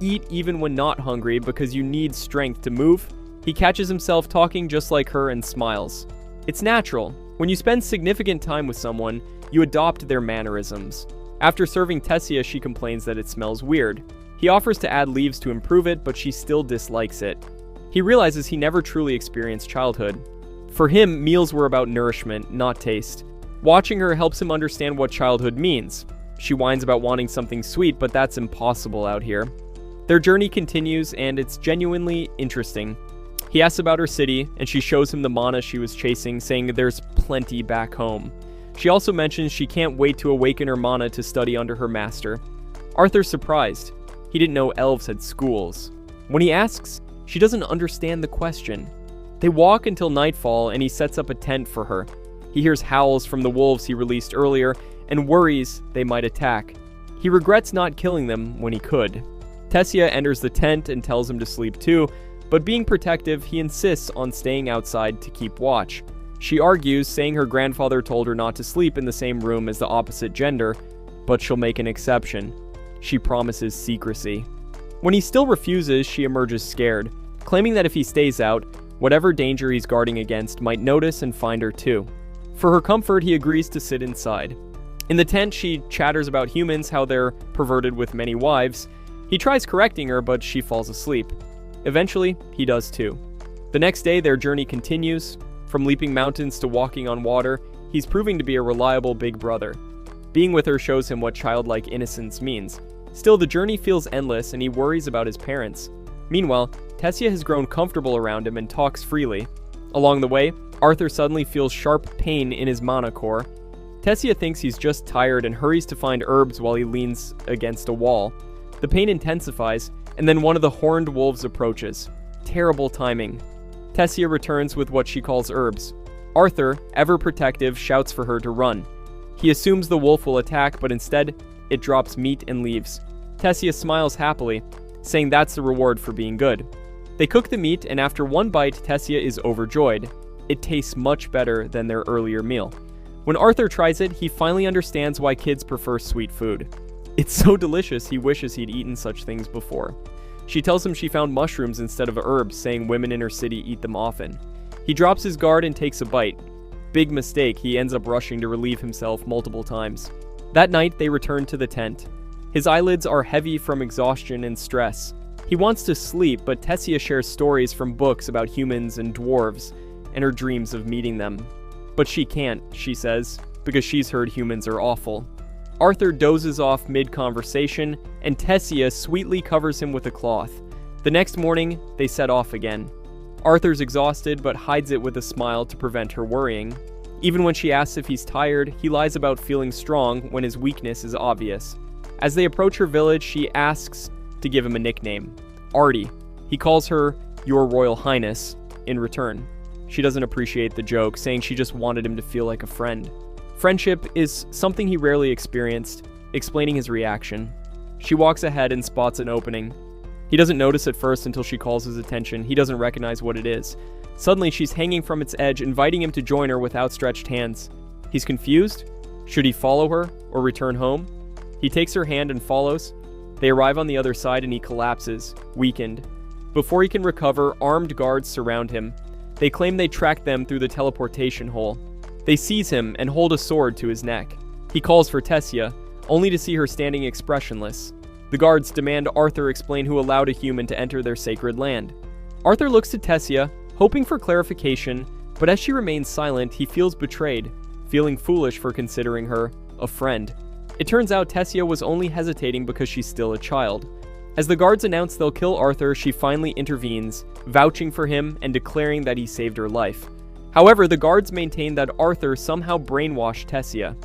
Eat even when not hungry because you need strength to move. He catches himself talking just like her and smiles. It's natural. When you spend significant time with someone, you adopt their mannerisms. After serving Tessia, she complains that it smells weird. He offers to add leaves to improve it, but she still dislikes it. He realizes he never truly experienced childhood. For him, meals were about nourishment, not taste. Watching her helps him understand what childhood means. She whines about wanting something sweet, but that's impossible out here. Their journey continues, and it's genuinely interesting. He asks about her city, and she shows him the mana she was chasing, saying there's plenty back home. She also mentions she can't wait to awaken her mana to study under her master. Arthur's surprised. He didn't know elves had schools. When he asks, she doesn't understand the question. They walk until nightfall, and he sets up a tent for her. He hears howls from the wolves he released earlier, and worries they might attack. He regrets not killing them when he could. Tessia enters the tent and tells him to sleep too, but being protective, he insists on staying outside to keep watch. She argues, saying her grandfather told her not to sleep in the same room as the opposite gender, but she'll make an exception. She promises secrecy. When he still refuses, she emerges scared, claiming that if he stays out, whatever danger he's guarding against might notice and find her too. For her comfort, he agrees to sit inside. In the tent, she chatters about humans, how they're perverted with many wives. He tries correcting her, but she falls asleep. Eventually, he does too. The next day, their journey continues. From leaping mountains to walking on water, he's proving to be a reliable big brother. Being with her shows him what childlike innocence means. Still, the journey feels endless, and he worries about his parents. Meanwhile, Tessia has grown comfortable around him and talks freely. Along the way, Arthur suddenly feels sharp pain in his mana core. Tessia thinks he's just tired and hurries to find herbs while he leans against a wall. The pain intensifies, and then one of the horned wolves approaches. Terrible timing. Tessia returns with what she calls herbs. Arthur, ever protective, shouts for her to run. He assumes the wolf will attack, but instead, it drops meat and leaves. Tessia smiles happily, saying that's the reward for being good. They cook the meat, and after one bite, Tessia is overjoyed. It tastes much better than their earlier meal. When Arthur tries it, he finally understands why kids prefer sweet food. It's so delicious, he wishes he'd eaten such things before. She tells him she found mushrooms instead of herbs, saying women in her city eat them often. He drops his guard and takes a bite. Big mistake, he ends up rushing to relieve himself multiple times. That night, they return to the tent. His eyelids are heavy from exhaustion and stress. He wants to sleep, but Tessia shares stories from books about humans and dwarves, and her dreams of meeting them. But she can't, she says, because she's heard humans are awful. Arthur dozes off mid-conversation, and Tessia sweetly covers him with a cloth. The next morning, they set off again. Arthur's exhausted, but hides it with a smile to prevent her worrying. Even when she asks if he's tired, he lies about feeling strong when his weakness is obvious. As they approach her village, she asks to give him a nickname, Artie. He calls her Your Royal Highness in return. She doesn't appreciate the joke, saying she just wanted him to feel like a friend. Friendship is something he rarely experienced, explaining his reaction. She walks ahead and spots an opening. He doesn't notice at first until she calls his attention. He doesn't recognize what it is. Suddenly, she's hanging from its edge, inviting him to join her with outstretched hands. He's confused. Should he follow her or return home? He takes her hand and follows. They arrive on the other side and he collapses, weakened. Before he can recover, armed guards surround him. They claim they tracked them through the teleportation hole. They seize him and hold a sword to his neck. He calls for Tessia, only to see her standing expressionless. The guards demand Arthur explain who allowed a human to enter their sacred land. Arthur looks to Tessia, hoping for clarification, but as she remains silent, he feels betrayed, feeling foolish for considering her a friend. It turns out Tessia was only hesitating because she's still a child. As the guards announce they'll kill Arthur, she finally intervenes, vouching for him and declaring that he saved her life. However, the guards maintain that Arthur somehow brainwashed Tessia.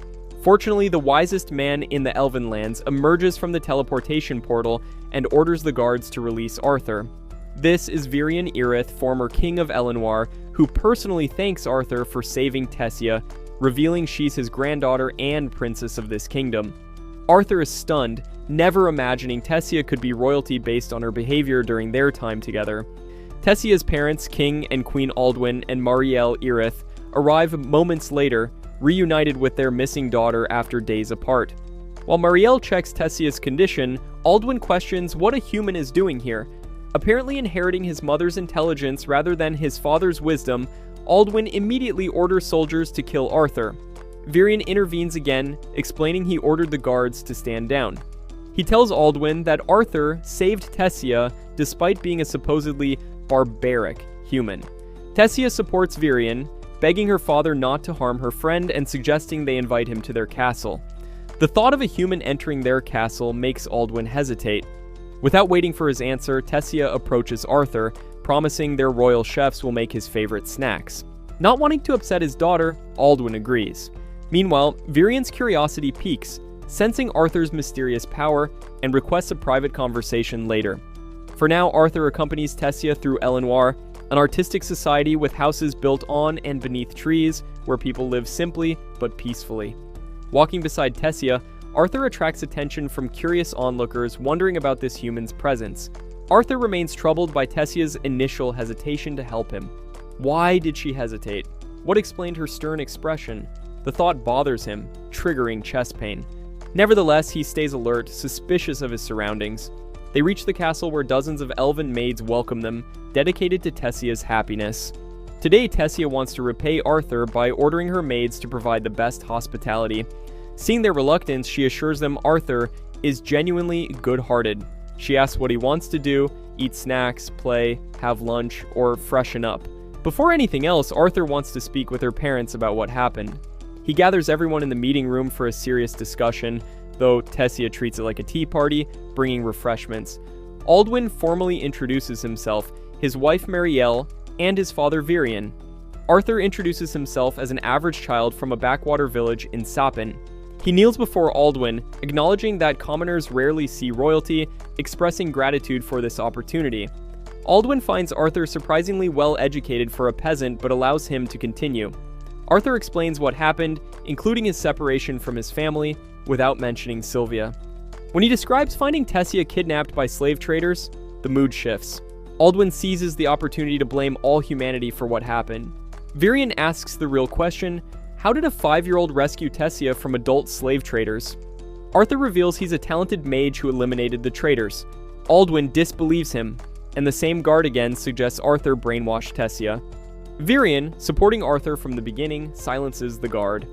Fortunately, the wisest man in the Elven lands emerges from the teleportation portal and orders the guards to release Arthur. This is Virion Irith, former king of Elenoir, who personally thanks Arthur for saving Tessia, revealing she's his granddaughter and princess of this kingdom. Arthur is stunned, never imagining Tessia could be royalty based on her behavior during their time together. Tessia's parents, King and Queen Aldwyn and Marielle Irith, arrive moments later, reunited with their missing daughter after days apart. While Marielle checks Tessia's condition, Aldwyn questions what a human is doing here. Apparently inheriting his mother's intelligence rather than his father's wisdom, Aldwyn immediately orders soldiers to kill Arthur. Virion intervenes again, explaining he ordered the guards to stand down. He tells Aldwyn that Arthur saved Tessia despite being a supposedly barbaric human. Tessia supports Virion, begging her father not to harm her friend and suggesting they invite him to their castle. The thought of a human entering their castle makes Aldwyn hesitate. Without waiting for his answer, Tessia approaches Arthur, promising their royal chefs will make his favorite snacks. Not wanting to upset his daughter, Aldwyn agrees. Meanwhile, Virion's curiosity piques, sensing Arthur's mysterious power, and requests a private conversation later. For now, Arthur accompanies Tessia through Elenoir, an artistic society with houses built on and beneath trees, where people live simply but peacefully. Walking beside Tessia, Arthur attracts attention from curious onlookers wondering about this human's presence. Arthur remains troubled by Tessia's initial hesitation to help him. Why did she hesitate? What explained her stern expression? The thought bothers him, triggering chest pain. Nevertheless, he stays alert, suspicious of his surroundings. They reach the castle where dozens of elven maids welcome them, dedicated to Tessia's happiness. Today, Tessia wants to repay Arthur by ordering her maids to provide the best hospitality. Seeing their reluctance, she assures them Arthur is genuinely good-hearted. She asks what he wants to do, eat snacks, play, have lunch, or freshen up. Before anything else, Arthur wants to speak with her parents about what happened. He gathers everyone in the meeting room for a serious discussion, though Tessia treats it like a tea party, bringing refreshments. Aldwyn formally introduces himself, his wife Marielle, and his father Virion. Arthur introduces himself as an average child from a backwater village in Sapin. He kneels before Aldwyn, acknowledging that commoners rarely see royalty, expressing gratitude for this opportunity. Aldwyn finds Arthur surprisingly well educated for a peasant but allows him to continue. Arthur explains what happened, including his separation from his family, without mentioning Sylvia. When he describes finding Tessia kidnapped by slave traders, the mood shifts. Aldwyn seizes the opportunity to blame all humanity for what happened. Virion asks the real question, how did a 5-year-old rescue Tessia from adult slave traders? Arthur reveals he's a talented mage who eliminated the traders. Aldwyn disbelieves him, and the same guard again suggests Arthur brainwashed Tessia. Virion, supporting Arthur from the beginning, silences the guard.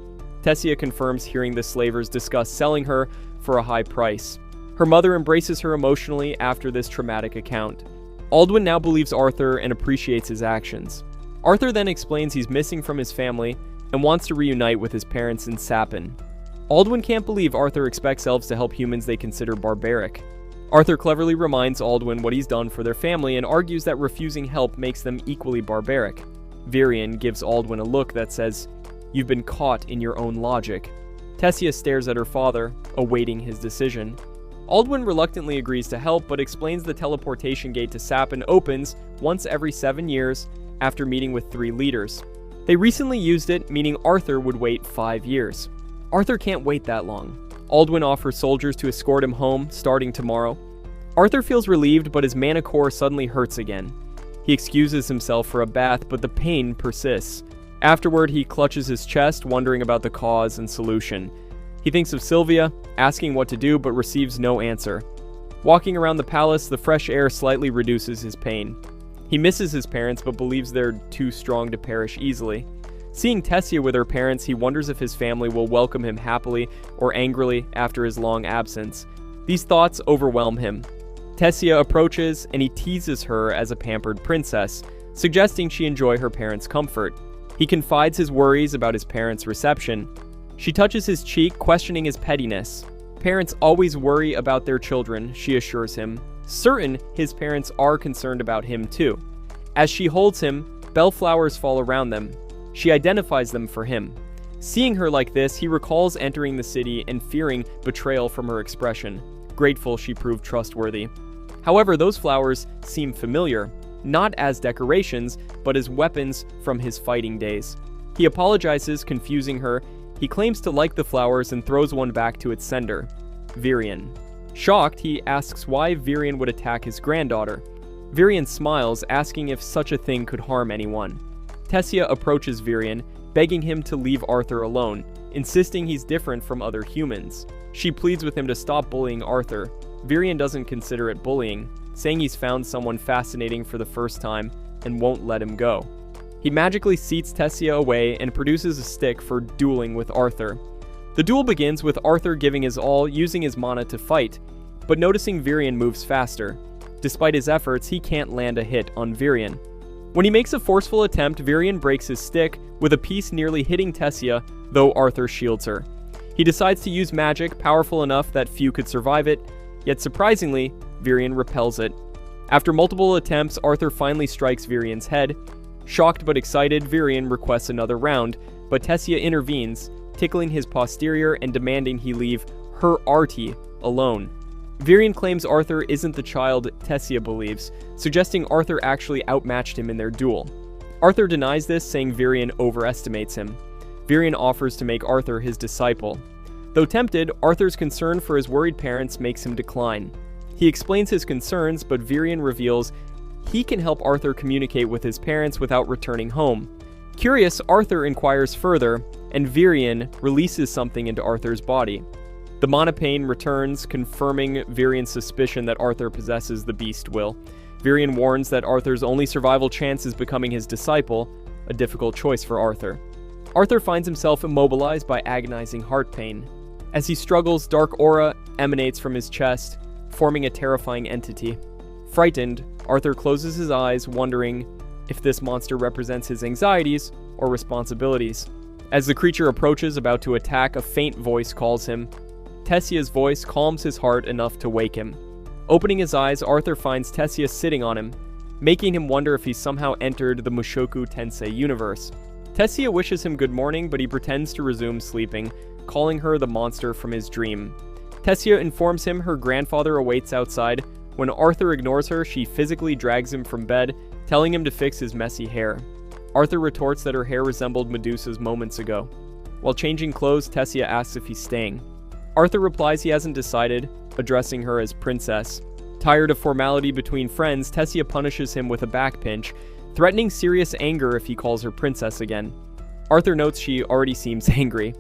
Tessia confirms hearing the slavers discuss selling her for a high price. Her mother embraces her emotionally after this traumatic account. Aldwin now believes Arthur and appreciates his actions. Arthur then explains he's missing from his family and wants to reunite with his parents in Sapin. Aldwin can't believe Arthur expects elves to help humans they consider barbaric. Arthur cleverly reminds Aldwin what he's done for their family and argues that refusing help makes them equally barbaric. Virion gives Aldwin a look that says, "You've been caught in your own logic." Tessia stares at her father, awaiting his decision. Aldwin reluctantly agrees to help, but explains the teleportation gate to Sapin opens once every 7 years after meeting with 3 leaders. They recently used it, meaning Arthur would wait 5 years. Arthur can't wait that long. Aldwin offers soldiers to escort him home, starting tomorrow. Arthur feels relieved, but his mana core suddenly hurts again. He excuses himself for a bath, but the pain persists. Afterward, he clutches his chest, wondering about the cause and solution. He thinks of Sylvia, asking what to do, but receives no answer. Walking around the palace, the fresh air slightly reduces his pain. He misses his parents, but believes they're too strong to perish easily. Seeing Tessia with her parents, he wonders if his family will welcome him happily or angrily after his long absence. These thoughts overwhelm him. Tessia approaches, and he teases her as a pampered princess, suggesting she enjoy her parents' comfort. He confides his worries about his parents' reception. She touches his cheek, questioning his pettiness. Parents always worry about their children, she assures him, certain his parents are concerned about him too. As she holds him, bellflowers fall around them. She identifies them for him. Seeing her like this, he recalls entering the city and fearing betrayal from her expression. Grateful she proved trustworthy. However, those flowers seem familiar, not as decorations, but as weapons from his fighting days. He apologizes, confusing her. He claims to like the flowers and throws one back to its sender, Virion. Shocked, he asks why Virion would attack his granddaughter. Virion smiles, asking if such a thing could harm anyone. Tessia approaches Virion, begging him to leave Arthur alone, insisting he's different from other humans. She pleads with him to stop bullying Arthur. Virion doesn't consider it bullying, saying he's found someone fascinating for the first time and won't let him go. He magically seats Tessia away and produces a stick for dueling with Arthur. The duel begins with Arthur giving his all, using his mana to fight, but noticing Virion moves faster. Despite his efforts, he can't land a hit on Virion. When he makes a forceful attempt, Virion breaks his stick, with a piece nearly hitting Tessia, though Arthur shields her. He decides to use magic, powerful enough that few could survive it, yet surprisingly, Virion repels it. After multiple attempts, Arthur finally strikes Virion's head. Shocked but excited, Virion requests another round, but Tessia intervenes, tickling his posterior and demanding he leave her Artie alone. Virion claims Arthur isn't the child Tessia believes, suggesting Arthur actually outmatched him in their duel. Arthur denies this, saying Virion overestimates him. Virion offers to make Arthur his disciple. Though tempted, Arthur's concern for his worried parents makes him decline. He explains his concerns, but Virion reveals he can help Arthur communicate with his parents without returning home. Curious, Arthur inquires further, and Virion releases something into Arthur's body. The mana pain returns, confirming Virion's suspicion that Arthur possesses the beast will. Virion warns that Arthur's only survival chance is becoming his disciple, a difficult choice for Arthur. Arthur finds himself immobilized by agonizing heart pain. As he struggles, dark aura emanates from his chest, forming a terrifying entity. Frightened, Arthur closes his eyes, wondering if this monster represents his anxieties or responsibilities. As the creature approaches, about to attack, a faint voice calls him. Tessia's voice calms his heart enough to wake him. Opening his eyes, Arthur finds Tessia sitting on him, making him wonder if he's somehow entered the Mushoku Tensei universe. Tessia wishes him good morning, but he pretends to resume sleeping, calling her the monster from his dream. Tessia informs him her grandfather awaits outside. When Arthur ignores her, she physically drags him from bed, telling him to fix his messy hair. Arthur retorts that her hair resembled Medusa's moments ago. While changing clothes, Tessia asks if he's staying. Arthur replies he hasn't decided, addressing her as princess. Tired of formality between friends, Tessia punishes him with a back pinch, threatening serious anger if he calls her princess again. Arthur notes she already seems angry.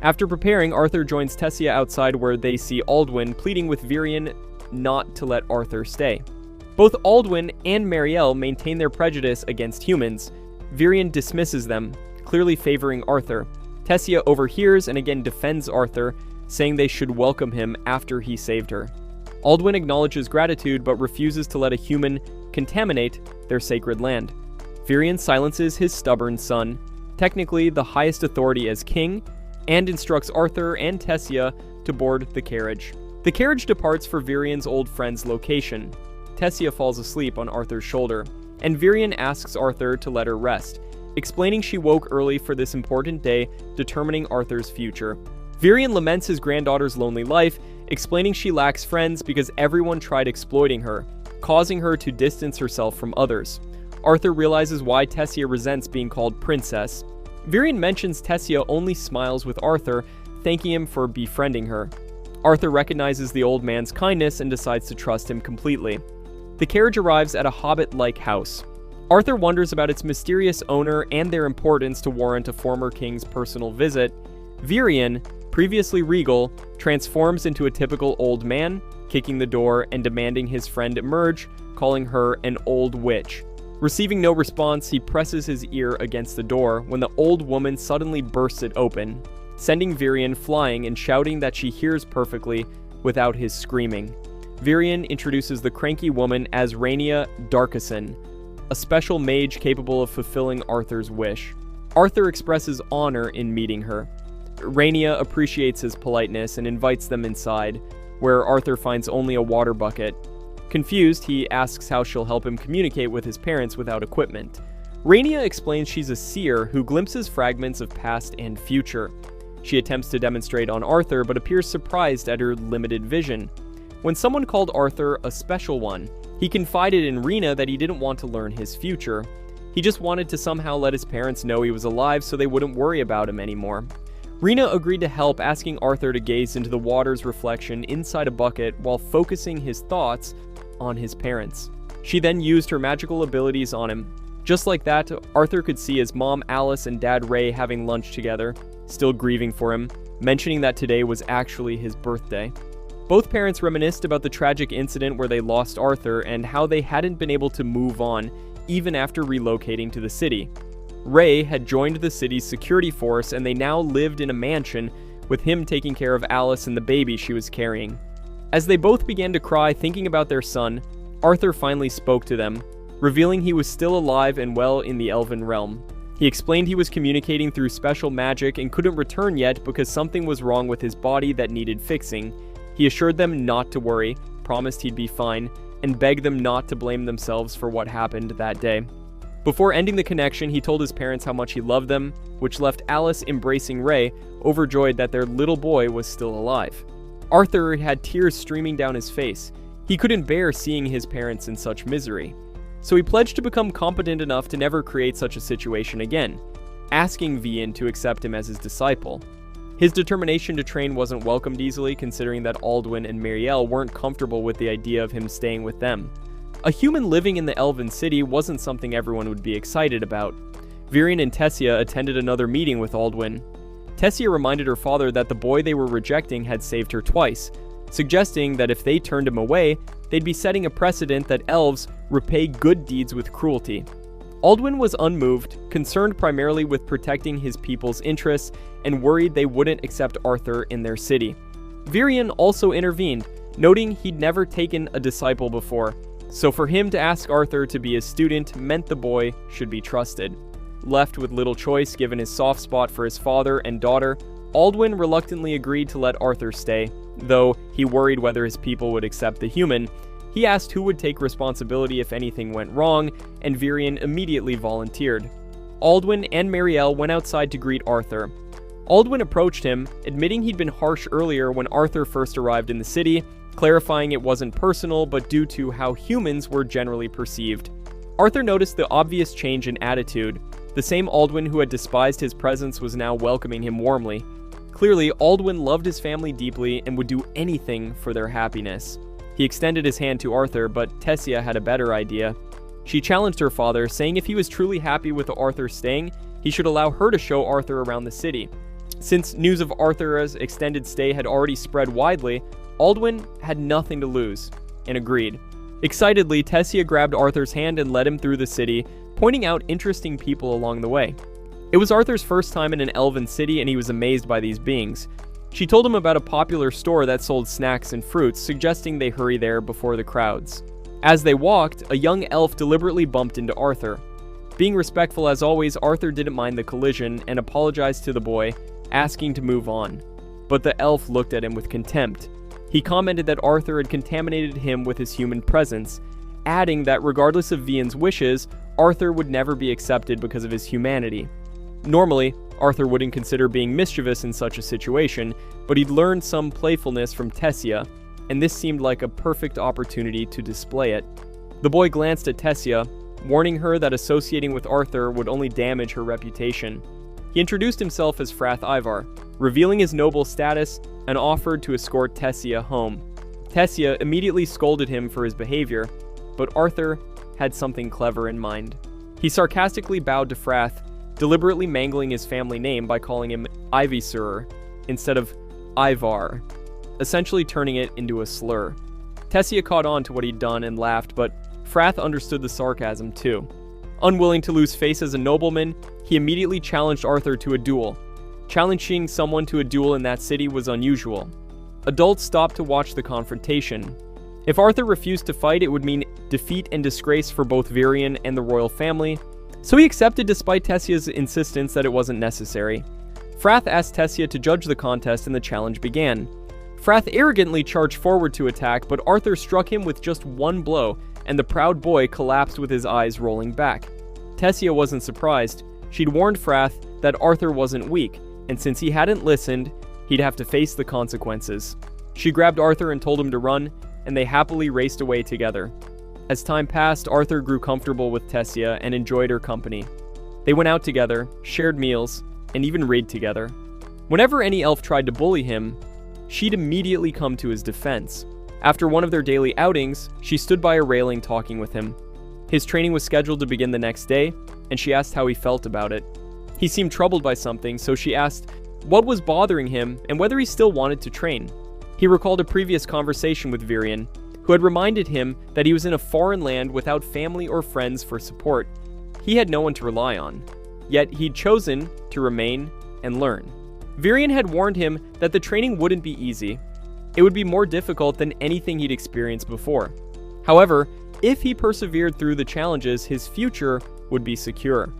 After preparing, Arthur joins Tessia outside where they see Aldwin pleading with Virion not to let Arthur stay. Both Aldwin and Marielle maintain their prejudice against humans. Virion dismisses them, clearly favoring Arthur. Tessia overhears and again defends Arthur, saying they should welcome him after he saved her. Aldwin acknowledges gratitude but refuses to let a human contaminate their sacred land. Virion silences his stubborn son, technically the highest authority as king, and instructs Arthur and Tessia to board the carriage. The carriage departs for Virion's old friend's location. Tessia falls asleep on Arthur's shoulder, and Virion asks Arthur to let her rest, explaining she woke early for this important day determining Arthur's future. Virion laments his granddaughter's lonely life, explaining she lacks friends because everyone tried exploiting her, causing her to distance herself from others. Arthur realizes why Tessia resents being called princess. Virion mentions Tessia only smiles with Arthur, thanking him for befriending her. Arthur recognizes the old man's kindness and decides to trust him completely. The carriage arrives at a hobbit-like house. Arthur wonders about its mysterious owner and their importance to warrant a former king's personal visit. Virion, previously regal, transforms into a typical old man, kicking the door and demanding his friend emerge, calling her an old witch. Receiving no response, he presses his ear against the door when the old woman suddenly bursts it open, sending Virion flying and shouting that she hears perfectly without his screaming. Virion introduces the cranky woman as Rhaenyra Darkison, a special mage capable of fulfilling Arthur's wish. Arthur expresses honor in meeting her. Rhaenyra appreciates his politeness and invites them inside, where Arthur finds only a water bucket. Confused, he asks how she'll help him communicate with his parents without equipment. Rhaenyra explains she's a seer who glimpses fragments of past and future. She attempts to demonstrate on Arthur, but appears surprised at her limited vision. When someone called Arthur a special one, he confided in Rhaenyra that he didn't want to learn his future. He just wanted to somehow let his parents know he was alive so they wouldn't worry about him anymore. Rhaenyra agreed to help, asking Arthur to gaze into the water's reflection inside a bucket while focusing his thoughts on his parents. She then used her magical abilities on him. Just like that, Arthur could see his mom Alice and dad Ray having lunch together, still grieving for him, mentioning that today was actually his birthday. Both parents reminisced about the tragic incident where they lost Arthur and how they hadn't been able to move on, even after relocating to the city. Ray had joined the city's security force and they now lived in a mansion, with him taking care of Alice and the baby she was carrying. As they both began to cry thinking about their son, Arthur finally spoke to them, revealing he was still alive and well in the Elven realm. He explained he was communicating through special magic and couldn't return yet because something was wrong with his body that needed fixing. He assured them not to worry, promised he'd be fine, and begged them not to blame themselves for what happened that day. Before ending the connection, he told his parents how much he loved them, which left Alice embracing Ray, overjoyed that their little boy was still alive. Arthur had tears streaming down his face. He couldn't bear seeing his parents in such misery. So he pledged to become competent enough to never create such a situation again, asking Virion to accept him as his disciple. His determination to train wasn't welcomed easily, considering that Aldwin and Miriel weren't comfortable with the idea of him staying with them. A human living in the Elven city wasn't something everyone would be excited about. Virion and Tessia attended another meeting with Aldwin. Tessia reminded her father that the boy they were rejecting had saved her twice, suggesting that if they turned him away, they'd be setting a precedent that elves repay good deeds with cruelty. Aldwin was unmoved, concerned primarily with protecting his people's interests, and worried they wouldn't accept Arthur in their city. Virion also intervened, noting he'd never taken a disciple before, so for him to ask Arthur to be his student meant the boy should be trusted. Left with little choice given his soft spot for his father and daughter, Aldwin reluctantly agreed to let Arthur stay, though he worried whether his people would accept the human. He asked who would take responsibility if anything went wrong, and Virion immediately volunteered. Aldwin and Miriel went outside to greet Arthur. Aldwin approached him, admitting he'd been harsh earlier when Arthur first arrived in the city, clarifying it wasn't personal but due to how humans were generally perceived. Arthur noticed the obvious change in attitude. The same Aldwin who had despised his presence was now welcoming him warmly. Clearly, Aldwin loved his family deeply and would do anything for their happiness. He extended his hand to Arthur, but Tessia had a better idea. She challenged her father, saying if he was truly happy with Arthur staying, he should allow her to show Arthur around the city. Since news of Arthur's extended stay had already spread widely, Aldwin had nothing to lose, and agreed. Excitedly, Tessia grabbed Arthur's hand and led him through the city, pointing out interesting people along the way. It was Arthur's first time in an elven city, and he was amazed by these beings. She told him about a popular store that sold snacks and fruits, suggesting they hurry there before the crowds. As they walked, a young elf deliberately bumped into Arthur. Being respectful as always, Arthur didn't mind the collision and apologized to the boy, asking to move on. But the elf looked at him with contempt. He commented that Arthur had contaminated him with his human presence, adding that regardless of Vian's wishes, Arthur would never be accepted because of his humanity. Normally, Arthur wouldn't consider being mischievous in such a situation, but he'd learned some playfulness from Tessia, and this seemed like a perfect opportunity to display it. The boy glanced at Tessia, warning her that associating with Arthur would only damage her reputation. He introduced himself as Frath Ivar, revealing his noble status, and offered to escort Tessia home. Tessia immediately scolded him for his behavior, but Arthur had something clever in mind. He sarcastically bowed to Frath, deliberately mangling his family name by calling him Ivisur instead of Ivar, essentially turning it into a slur. Tessia caught on to what he'd done and laughed, but Frath understood the sarcasm too. Unwilling to lose face as a nobleman, he immediately challenged Arthur to a duel. Challenging someone to a duel in that city was unusual. Adults stopped to watch the confrontation. If Arthur refused to fight, it would mean defeat and disgrace for both Virion and the royal family, so he accepted despite Tessia's insistence that it wasn't necessary. Frath asked Tessia to judge the contest and the challenge began. Frath arrogantly charged forward to attack, but Arthur struck him with just one blow, and the proud boy collapsed with his eyes rolling back. Tessia wasn't surprised. She'd warned Frath that Arthur wasn't weak, and since he hadn't listened, he'd have to face the consequences. She grabbed Arthur and told him to run, and they happily raced away together. As time passed, Arthur grew comfortable with Tessia and enjoyed her company. They went out together, shared meals, and even read together. Whenever any elf tried to bully him, she'd immediately come to his defense. After one of their daily outings, she stood by a railing talking with him. His training was scheduled to begin the next day, and she asked how he felt about it. He seemed troubled by something, so she asked what was bothering him and whether he still wanted to train. He recalled a previous conversation with Virion, who had reminded him that he was in a foreign land without family or friends for support. He had no one to rely on, yet he'd chosen to remain and learn. Virion had warned him that the training wouldn't be easy. It would be more difficult than anything he'd experienced before. However, if he persevered through the challenges, his future would be secure.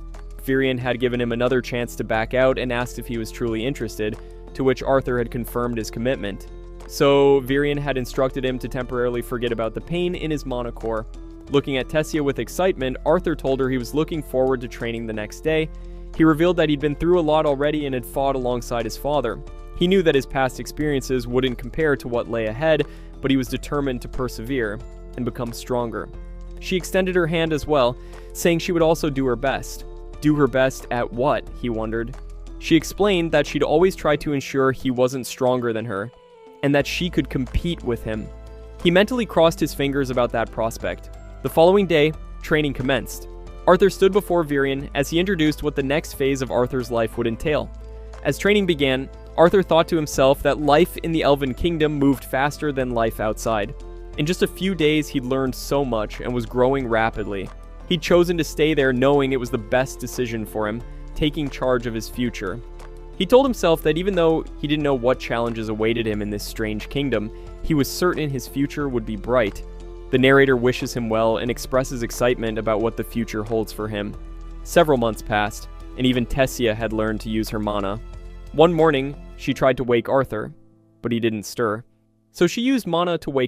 Virion had given him another chance to back out and asked if he was truly interested, to which Arthur had confirmed his commitment. So Virion had instructed him to temporarily forget about the pain in his monocore. Looking at Tessia with excitement, Arthur told her he was looking forward to training the next day. He revealed that he'd been through a lot already and had fought alongside his father. He knew that his past experiences wouldn't compare to what lay ahead, but he was determined to persevere and become stronger. She extended her hand as well, saying she would also do her best. Do her best at what, he wondered. She explained that she'd always tried to ensure he wasn't stronger than her, and that she could compete with him. He mentally crossed his fingers about that prospect. The following day, training commenced. Arthur stood before Virion as he introduced what the next phase of Arthur's life would entail. As training began, Arthur thought to himself that life in the Elven Kingdom moved faster than life outside. In just a few days, he'd learned so much and was growing rapidly. He'd chosen to stay there knowing it was the best decision for him, taking charge of his future. He told himself that even though he didn't know what challenges awaited him in this strange kingdom, he was certain his future would be bright. The narrator wishes him well and expresses excitement about what the future holds for him. Several months passed, and even Tessia had learned to use her mana. One morning, she tried to wake Arthur, but he didn't stir. So she used mana to wake